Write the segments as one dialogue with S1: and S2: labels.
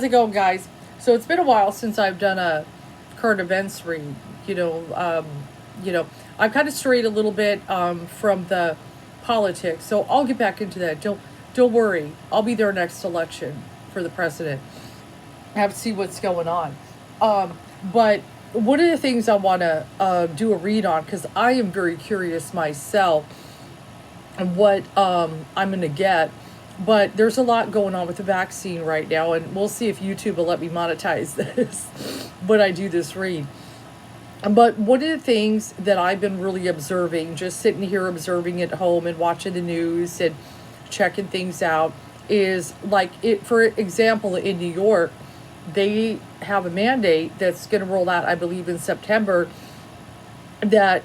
S1: How's it going, guys? So it's been a while since I've done a current events read. You know, um, I've kind of strayed a little bit from the politics, so I'll get back into that. Don't worry, I'll be there next election for the president. I have to see what's going on. But one of the things I want to do a read on, because I am very curious myself and what I'm going to get. But there's a lot going on with the vaccine right now, and we'll see if YouTube will let me monetize this when I do this read. But one of the things that I've been really observing, just sitting here observing at home and watching the news and checking things out, is like it. For example, in New York, they have a mandate that's going to roll out, I believe, in September, that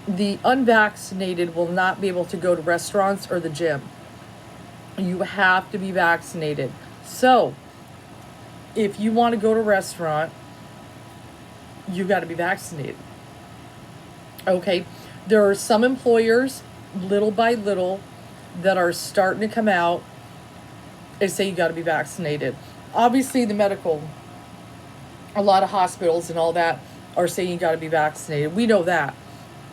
S1: the unvaccinated will not be able to go to restaurants or the gym. You have to be vaccinated. So, if you want to go to a restaurant, you got to be vaccinated. Okay? There are some employers, little by little, that are starting to come out and say you got to be vaccinated. Obviously, the medical, a lot of hospitals and all that are saying you got to be vaccinated. We know that.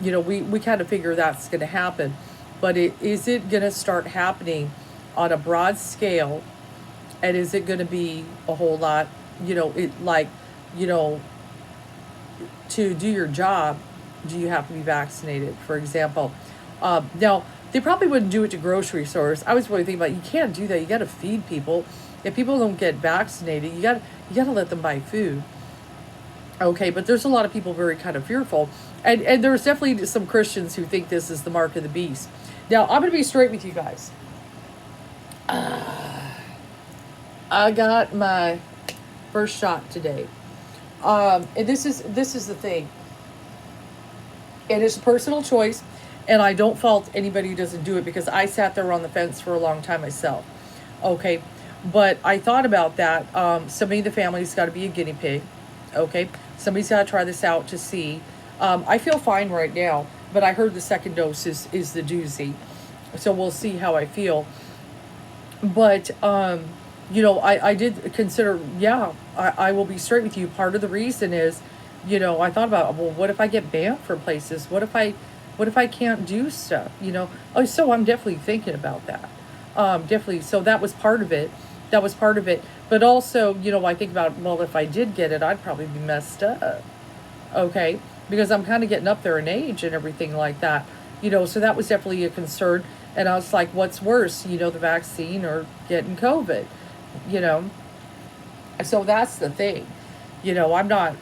S1: We kind of figure that's going to happen. But is it going to start happening on a broad scale? And is it going to be a whole lot, you know, to do your job, do you have to be vaccinated, for example? Now, they probably wouldn't do it to grocery stores. I was really thinking about, you can't do that. You got to feed people. If people don't get vaccinated, you got to let them buy food. Okay, but there's a lot of people very kind of fearful. And there's definitely some Christians who think this is the mark of the beast. Now, I'm going to be straight with you guys. I got my first shot today. And this is the thing. And it's a personal choice, and I don't fault anybody who doesn't do it, because I sat there on the fence for a long time myself. Okay, but I thought about that. Somebody in the family's got to be a guinea pig. Okay, somebody's got to try this out to see. I feel fine right now, but I heard the second dose is the doozy. So we'll see how I feel. But, I did consider, I will be straight with you. Part of the reason is, I thought about, well, what if I get banned from places? What if I can't do stuff, Oh, so I'm definitely thinking about that. Definitely. So that was part of it. But also, I think about, well, if I did get it, I'd probably be messed up. Okay. Because I'm kind of getting up there in age and everything like that. So that was definitely a concern. And I was like, what's worse, the vaccine or getting COVID, So that's the thing. I'm not,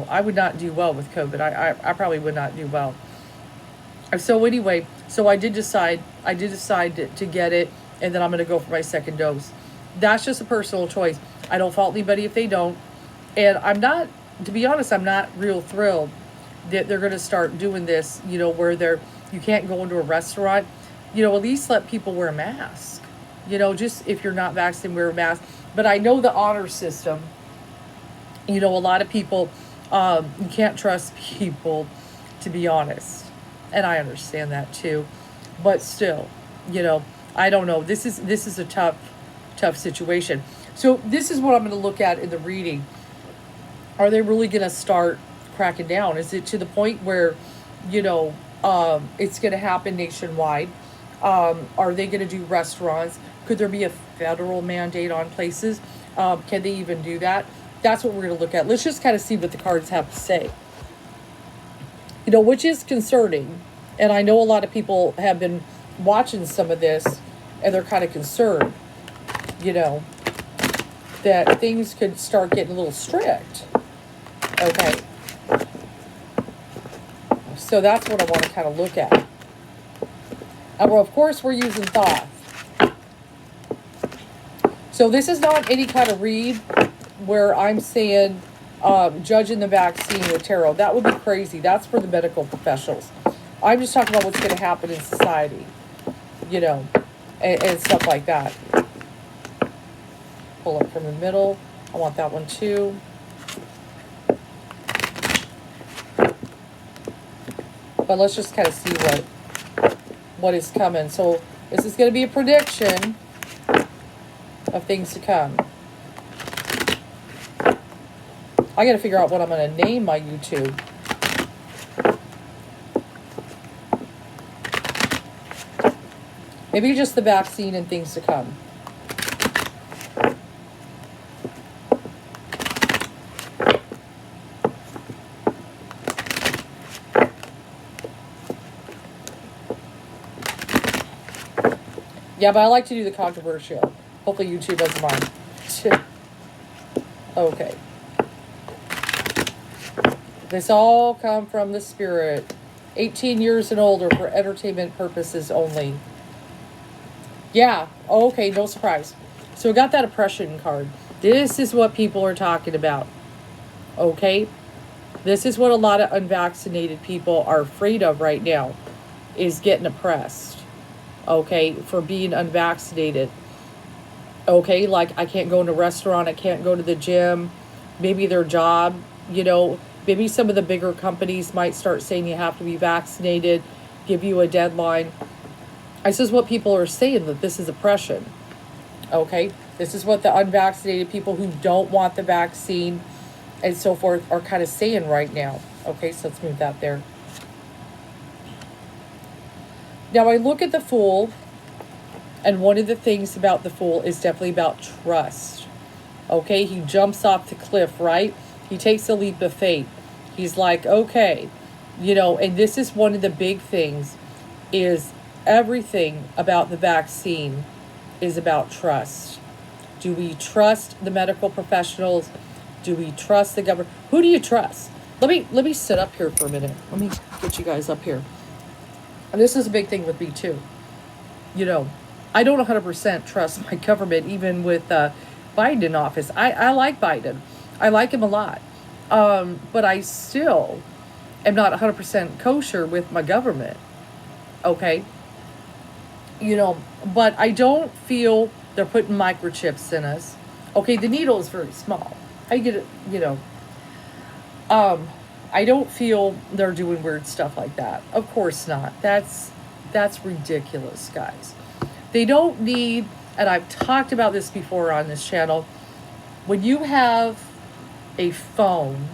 S1: I would not do well with COVID. I probably would not do well. So anyway, I did decide to get it, and then I'm going to go for my second dose. That's just a personal choice. I don't fault anybody if they don't. And I'm not, to be honest, I'm not real thrilled that they're going to start doing this, where you can't go into a restaurant. At least let people wear a mask. Just if you're not vaccinated, wear a mask. But I know the honor system, a lot of people, you can't trust people, to be honest. And I understand that too. But still, I don't know. This is a tough situation. So this is what I'm going to look at in the reading. Are they really going to start cracking down? Is it to the point where, it's going to happen nationwide? Are they going to do restaurants? Could there be a federal mandate on places? Can they even do that? That's what we're going to look at. Let's just kind of see what the cards have to say. Which is concerning. And I know a lot of people have been watching some of this, and they're kind of concerned, that things could start getting a little strict. Okay. So that's what I want to kind of look at. And well, of course, we're using thought. So this is not any kind of read where I'm saying judging the vaccine with tarot. That would be crazy. That's for the medical professionals. I'm just talking about what's going to happen in society, and stuff like that. Pull up from the middle. I want that one too. But let's just kind of see what is coming. So this is going to be a prediction of things to come. I got to figure out what I'm going to name my YouTube. Maybe just the vaccine and things to come. Yeah, but I like to do the controversial. Hopefully YouTube doesn't mind. Okay. This all come from the spirit. 18 years and older for entertainment purposes only. Yeah, okay, no surprise. So we got that oppression card. This is what people are talking about. Okay? This is what a lot of unvaccinated people are afraid of right now, is getting oppressed. Okay, for being unvaccinated. Okay, like I can't go in a restaurant, I can't go to the gym, maybe their job, you know, maybe some of the bigger companies might start saying you have to be vaccinated, give you a deadline. This is what people are saying, that this is oppression. Okay, this is what the unvaccinated people who don't want the vaccine and so forth are kind of saying right now. Okay, so let's move that there. Now I look at the Fool, and one of the things about the Fool is definitely about trust. Okay, he jumps off the cliff, right? He takes a leap of faith. He's like, okay, you know, and this is one of the big things, is everything about the vaccine is about trust. Do we trust the medical professionals? Do we trust the government? Who do you trust? Let me sit up here for a minute. Let me get you guys up here. And this is a big thing with me too. You know, I don't 100% trust my government, even with Biden in office. I like Biden. I like him a lot. But I still am not 100% kosher with my government. Okay? You know, but I don't feel they're putting microchips in us. Okay, the needle is very small. I get it, you know. I don't feel they're doing weird stuff like that. Of course not. That's ridiculous, guys. They don't need, and I've talked about this before on this channel, when you have a phone,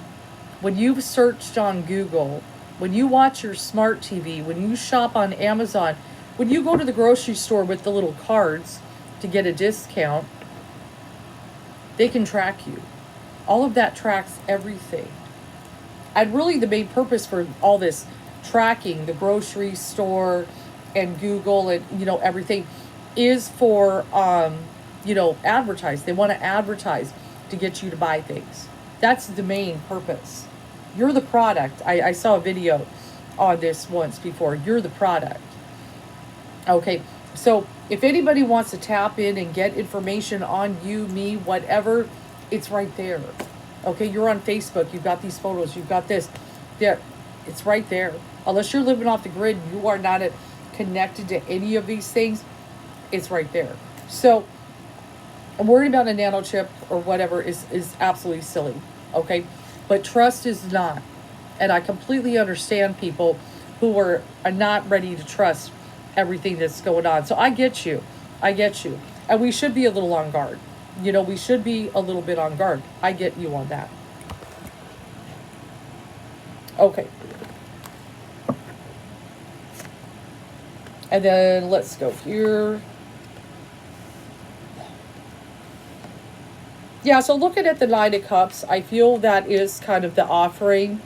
S1: when you've searched on Google, when you watch your smart TV, when you shop on Amazon, when you go to the grocery store with the little cards to get a discount, they can track you. All of that tracks everything. And really the main purpose for all this tracking, the grocery store and Google and, you know, everything, is for, you know, advertise. They want to advertise to get you to buy things. That's the main purpose. You're the product. I saw a video on this once before. You're the product. Okay, so if anybody wants to tap in and get information on you, me, whatever, it's right there. Okay, you're on Facebook, you've got these photos, you've got this. Yeah, it's right there. Unless you're living off the grid, you are not connected to any of these things, it's right there. So, worrying about a nanochip or whatever is absolutely silly, okay? But trust is not. And I completely understand people who are not ready to trust everything that's going on. So I get you. I get you. And we should be a little on guard. You know, we should be a little bit on guard. I get you on that. Okay. And then let's go here. Yeah, so looking at the Nine of Cups, I feel that is kind of the offering,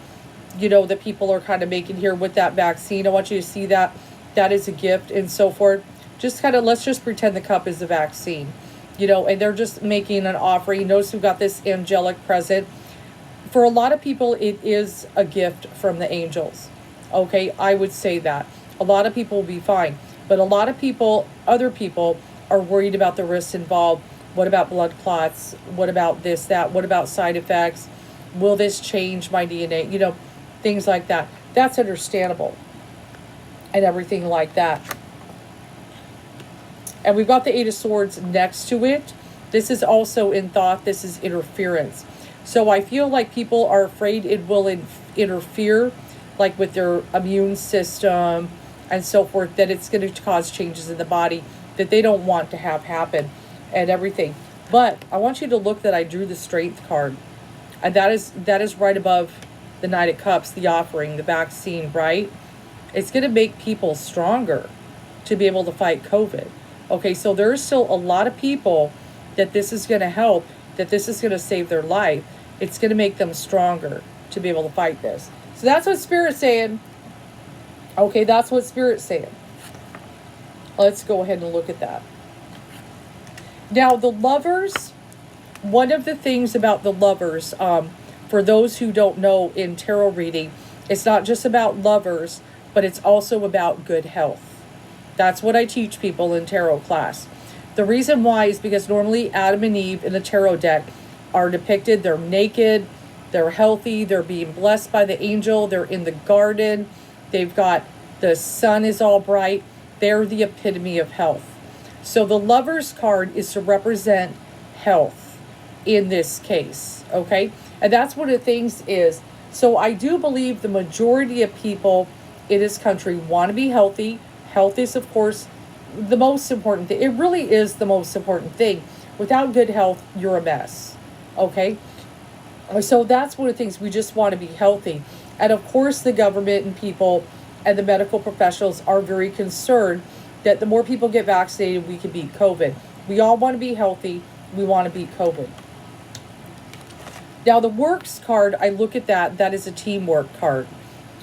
S1: you know, that people are kind of making here with that vaccine. I want you to see that. That is a gift and so forth. Just kind of, let's just pretend the cup is the vaccine. You know, and they're just making an offering. Notice we've got this angelic present. For a lot of people, it is a gift from the angels. Okay, I would say that. A lot of people will be fine. But a lot of people, other people, are worried about the risks involved. What about blood clots? What about this, that? What about side effects? Will this change my DNA? You know, things like that. That's understandable. And everything like that. And we've got the Eight of Swords next to it. This is also in thought. This is interference. So I feel like people are afraid it will interfere, like with their immune system and so forth, that it's going to cause changes in the body that they don't want to have happen and everything. But I want you to look that I drew the Strength card. And that is right above the Knight of Cups, the offering, the vaccine, right? It's going to make people stronger to be able to fight COVID. Okay, so there's still a lot of people that this is going to help, that this is going to save their life. It's going to make them stronger to be able to fight this. So that's what Spirit's saying. Okay, that's what Spirit's saying. Let's go ahead and look at that. Now, the Lovers, one of the things about the Lovers, for those who don't know in tarot reading, it's not just about lovers, but it's also about good health. That's what I teach people in tarot class. The reason why is because normally Adam and Eve in the tarot deck are depicted, they're naked, they're healthy, they're being blessed by the angel, they're in the garden, they've got, the sun is all bright, they're the epitome of health. So the Lovers card is to represent health in this case, okay? And that's one of the things is, so I do believe the majority of people in this country want to be healthy. Health is, of course, the most important thing. It really is the most important thing. Without good health, you're a mess, okay? So that's one of the things, we just want to be healthy. And of course, the government and people and the medical professionals are very concerned that the more people get vaccinated, we can beat COVID. We all want to be healthy. We want to beat COVID. Now, the Works card, I look at that. That is a teamwork card,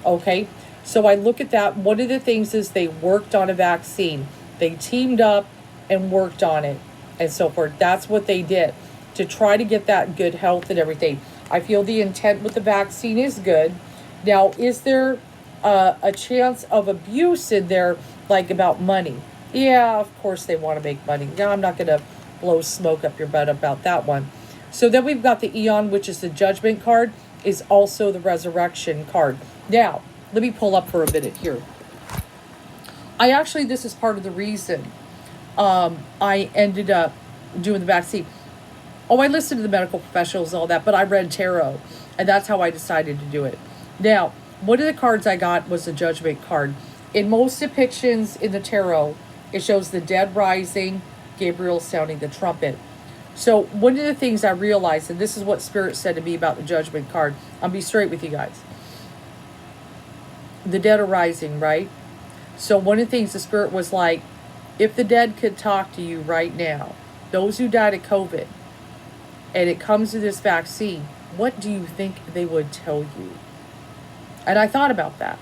S1: okay? So I look at that. One of the things is they worked on a vaccine. They teamed up and worked on it and so forth. That's what they did to try to get that good health and everything. I feel the intent with the vaccine is good. Now, is there a chance of abuse in there, like about money? Yeah, of course they want to make money. Yeah, I'm not going to blow smoke up your butt about that one. So then we've got the Eon, which is the Judgment card, is also the Resurrection card. Now, let me pull up for a minute here. This is part of the reason I ended up doing the vaccine. Oh, I listened to the medical professionals and all that, but I read tarot, and that's how I decided to do it. Now, one of the cards I got was the Judgment card. In most depictions in the tarot, it shows the dead rising, Gabriel sounding the trumpet. So one of the things I realized, and this is what Spirit said to me about the Judgment card, I'll be straight with you guys. The dead are rising, right? So one of the things the Spirit was like, if the dead could talk to you right now, those who died of COVID, and it comes to this vaccine, what do you think they would tell you? And I thought about that.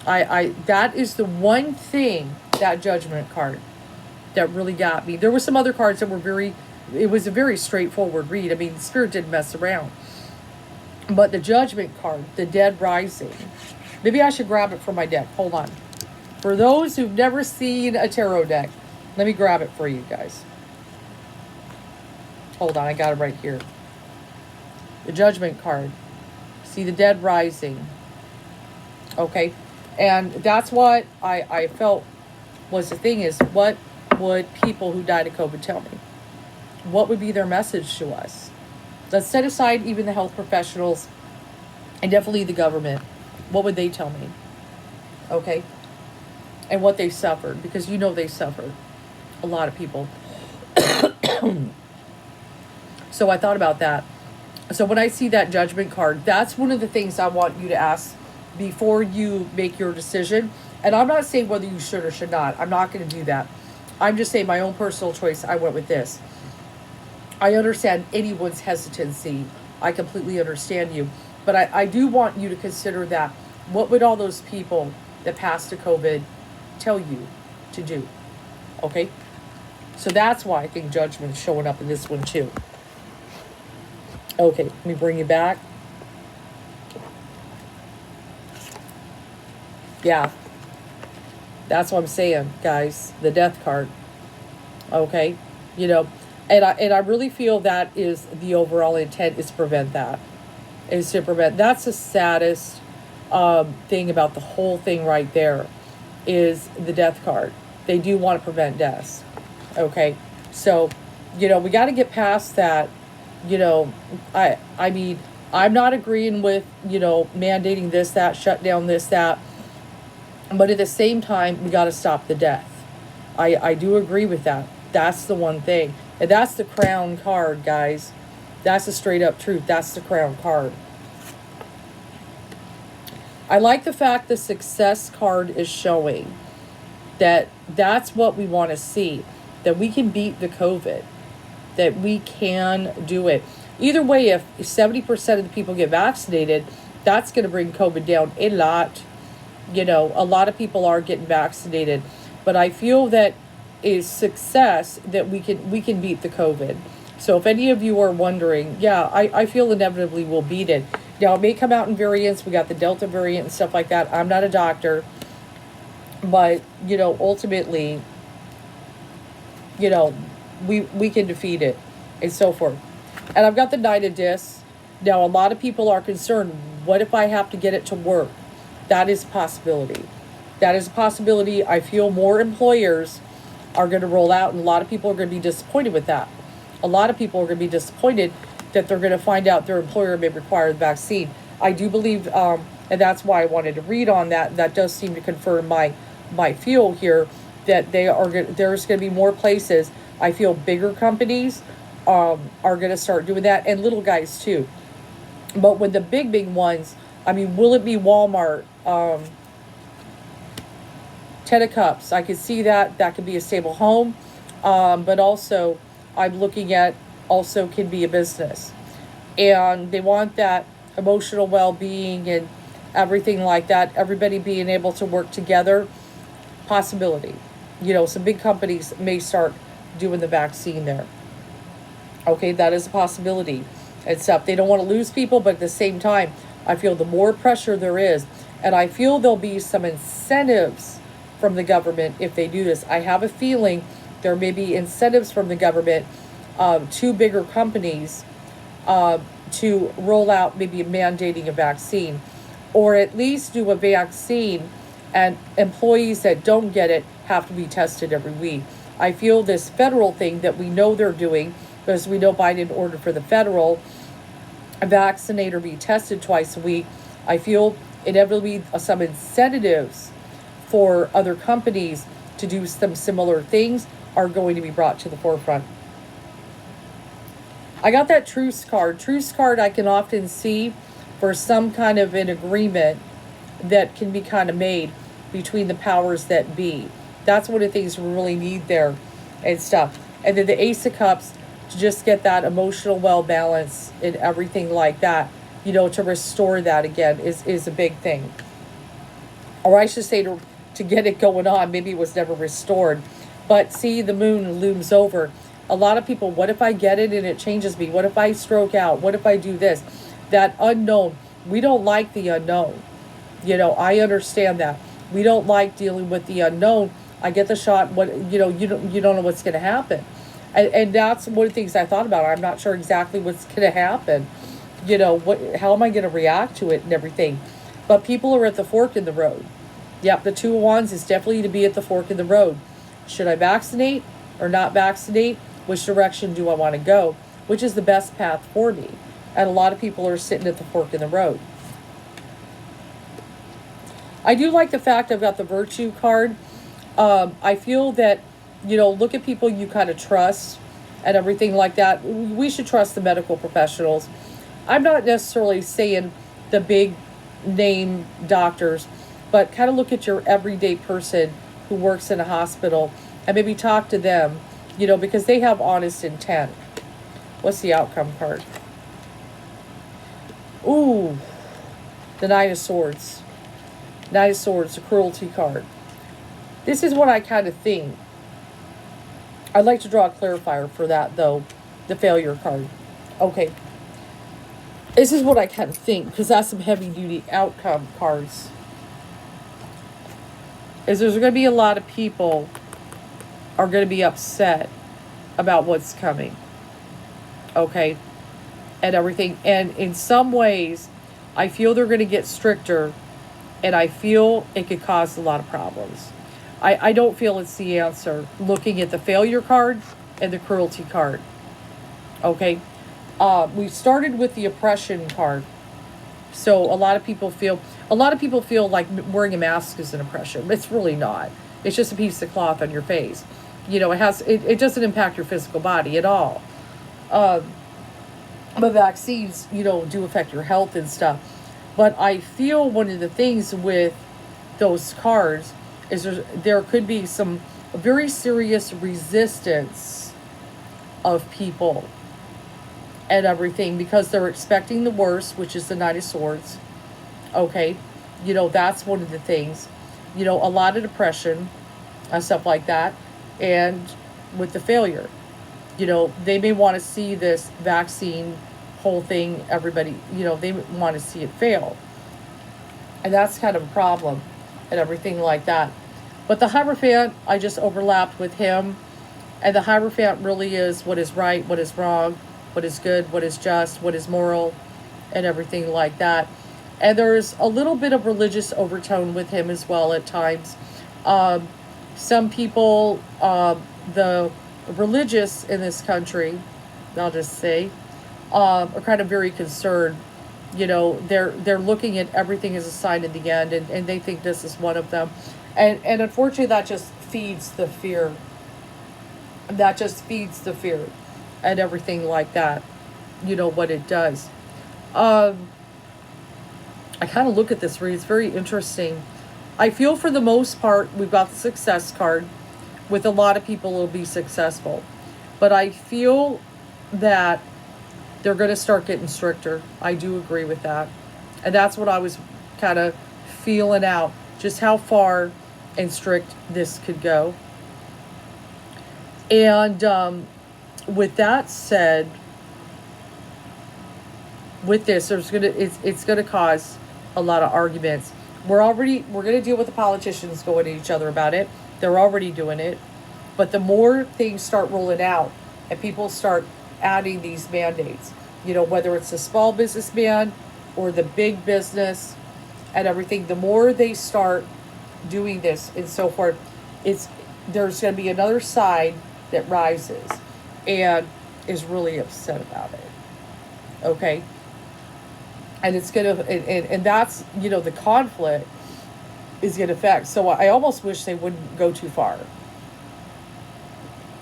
S1: That is the one thing, that Judgment card, that really got me. There were some other cards that were it was a very straightforward read. I mean, Spirit didn't mess around. But the Judgment card, the dead rising, maybe I should grab it from my deck. Hold on. For those who've never seen a tarot deck, let me grab it for you guys. Hold on, I got it right here. The Judgment card. See the dead rising. Okay. And that's what I felt was the thing is, what would people who died of COVID tell me? What would be their message to us? Let's set aside even the health professionals and definitely the government. What would they tell me? Okay. And what they suffered, because you know they suffered. A lot of people. So I thought about that. So when I see that Judgment card, that's one of the things I want you to ask before you make your decision. And I'm not saying whether you should or should not. I'm not going to do that. I'm just saying my own personal choice. I went with this. I understand anyone's hesitancy. I completely understand you. But I do want you to consider that. What would all those people that passed to COVID tell you to do? Okay? So that's why I think Judgment is showing up in this one too. Okay, let me bring you back. Yeah. That's what I'm saying, guys. The Death card. Okay? You know, and I really feel that is the overall intent, is to prevent that. Is to prevent. That's the saddest thing about the whole thing right there, is the Death card. They do want to prevent deaths. Okay? So, you know, we got to get past that. You know, I mean, I'm not agreeing with, you know, mandating this, that, shut down this, that. But at the same time, we got to stop the death. I do agree with that. That's the one thing. And that's the Crown card, guys. That's the straight up truth. That's the crown card. I like the fact the success card is showing that that's what we want to see, that we can beat the COVID, that we can do it. Either way, if 70% of the people get vaccinated, that's going to bring COVID down a lot. You know, a lot of people are getting vaccinated, but I feel that is success that we can beat the COVID. So if any of you are wondering, yeah, I feel inevitably we'll beat it. Now, it may come out in variants. We got the Delta variant and stuff like that. I'm not a doctor. But, you know, ultimately, you know, we can defeat it and so forth. And I've got the Knight of Discs. Now, a lot of people are concerned, what if I have to get it to work? That is a possibility. That is a possibility. I feel more employers are going to roll out, and a lot of people are going to be disappointed with that. A lot of people are going to be disappointed that they're going to find out their employer may require the vaccine. I do believe, and that's why I wanted to read on that. That does seem to confirm my feel here that there's going to be more places. I feel bigger companies are going to start doing that, and little guys too. But when the big ones, I mean, will it be Walmart? Ten of Cups, I could see that. That could be a stable home. But also, I'm looking at also can be a business. And they want that emotional well-being and everything like that. Everybody being able to work together. Possibility. You know, some big companies may start doing the vaccine there. Okay, that is a possibility and stuff. They don't want to lose people, but at the same time, I feel the more pressure there is, and I feel there'll be some incentives from the government if they do this. I have a feeling there may be incentives from the government to bigger companies to roll out maybe mandating a vaccine, or at least do a vaccine, and employees that don't get it have to be tested every week. I feel this federal thing that we know they're doing, because we know Biden ordered for the federal vaccinate or be tested twice a week. I feel inevitably some incentives for other companies to do some similar things are going to be brought to the forefront. I got that truce card. Truce card I can often see for some kind of an agreement that can be kind of made between the powers that be. That's one of the things we really need there and stuff. And then the Ace of Cups, to just get that emotional well balance and everything like that, you know, to restore that again is a big thing. Or I should say to get it going on. Maybe it was never restored. But see, the moon looms over. A lot of people, what if I get it and it changes me? What if I stroke out? What if I do this? That unknown. We don't like the unknown. You know, I understand that. We don't like dealing with the unknown. I get the shot, you don't know what's going to happen. And that's one of the things I thought about. I'm not sure exactly what's going to happen. You know, how am I going to react to it and everything? But people are at the fork in the road. Yep, the Two of Wands is definitely to be at the fork in the road. Should I vaccinate or not vaccinate? Which direction do I want to go? Which is the best path for me? And a lot of people are sitting at the fork in the road. I do like the fact I've got the Virtue card. I feel that, you know, look at people you kind of trust and everything like that. We should trust the medical professionals. I'm not necessarily saying the big name doctors, but kind of look at your everyday person who works in a hospital and maybe talk to them, you know, because they have honest intent. What's the outcome card? Ooh, the Nine of Swords. Nine of Swords, the cruelty card. This is what I kind of think. I'd like to draw a clarifier for that, though. The failure card. Okay. This is what I kind of think, because that's some heavy-duty outcome cards. Is there's going to be a lot of people are going to be upset about what's coming. Okay? And everything. And in some ways, I feel they're going to get stricter, and I feel it could cause a lot of problems. I don't feel it's the answer, looking at the failure card and the cruelty card. Okay? We started with the oppression card. So a lot of people feel like wearing a mask is an oppression. It's really not. It's just a piece of cloth on your face. You know, it doesn't impact your physical body at all. But vaccines, do affect your health and stuff. But I feel one of the things with those cards is there could be some very serious resistance of people and everything because they're expecting the worst, which is the Knight of Swords. Okay, that's one of the things. A lot of depression and stuff like that, and with the failure, they may want to see this vaccine whole thing. Everybody, they want to see it fail, and that's kind of a problem, and everything like that. But the Hierophant, I just overlapped with him, and the Hierophant really is what is right, what is wrong, what is good, what is just, what is moral, and everything like that. And there's a little bit of religious overtone with him as well at times. Um, some people, the religious in this country, I'll just say, are kind of very concerned. They're looking at everything as a sign in the end, and they think this is one of them. And unfortunately, that just feeds the fear. That just feeds the fear and everything like that. What it does. I kind of look at this read. It's very interesting. I feel for the most part, we've got the success card. With a lot of people, it'll be successful. But I feel that they're going to start getting stricter. I do agree with that. And that's what I was kind of feeling out. Just how far and strict this could go. And with that said, with this, it's gonna cause a lot of arguments. We're gonna deal with the politicians going at each other about it. They're already doing it, but the more things start rolling out and people start adding these mandates, whether it's the small businessman or the big business and everything, the more they start doing this and so forth, there's going to be another side that rises and is really upset about it. Okay. And it's going to, and that's, the conflict is going to affect. So I almost wish they wouldn't go too far.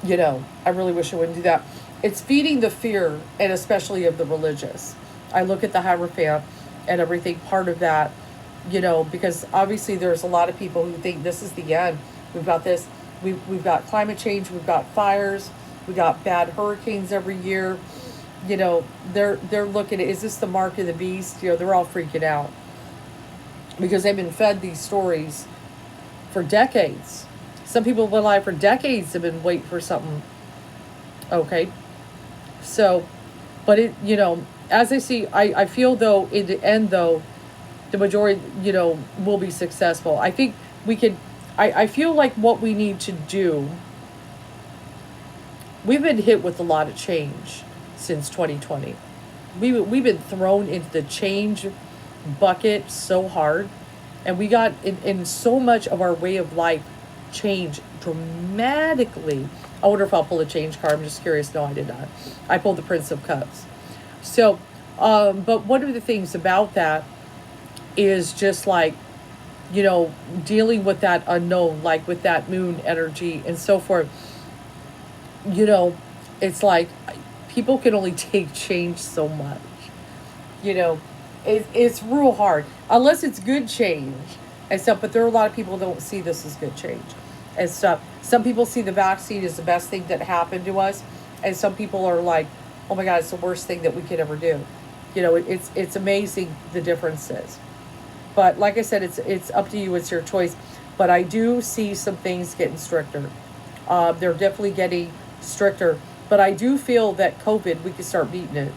S1: I really wish I wouldn't do that. It's feeding the fear, and especially of the religious. I look at the Hierophant and everything, part of that, because obviously there's a lot of people who think this is the end. We've got this, we've got climate change, we've got fires, we got bad hurricanes every year. They're looking at, is this the mark of the beast? They're all freaking out because they've been fed these stories for decades. Some people have been alive for decades, have been waiting for something. Okay. So, but as I see, I feel though, in the end though, the majority, will be successful. I think we could, I feel like what we need to do, we've been hit with a lot of change since 2020. We've been thrown into the change bucket so hard, and we got in so much of our way of life change dramatically. I wonder if I'll pull a change card. I'm just curious. No, I did not. I pulled the Prince of Cups. So, but one of the things about that is just like, dealing with that unknown, like with that moon energy and so forth. It's like people can only take change so much. It's real hard unless it's good change and stuff. But there are a lot of people who don't see this as good change and stuff. Some people see the vaccine as the best thing that happened to us, and some people are like, "Oh my God, it's the worst thing that we could ever do." It's amazing the differences. But like I said, it's up to you. It's your choice. But I do see some things getting stricter. They're definitely getting stricter. But I do feel that COVID, we can start beating it.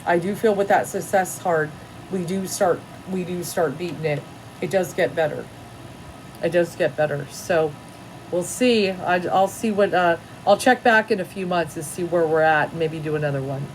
S1: I do feel with that success card, we do start beating it. It does get better. It does get better. So we'll see. I'll see what, I'll check back in a few months and see where we're at and maybe do another one.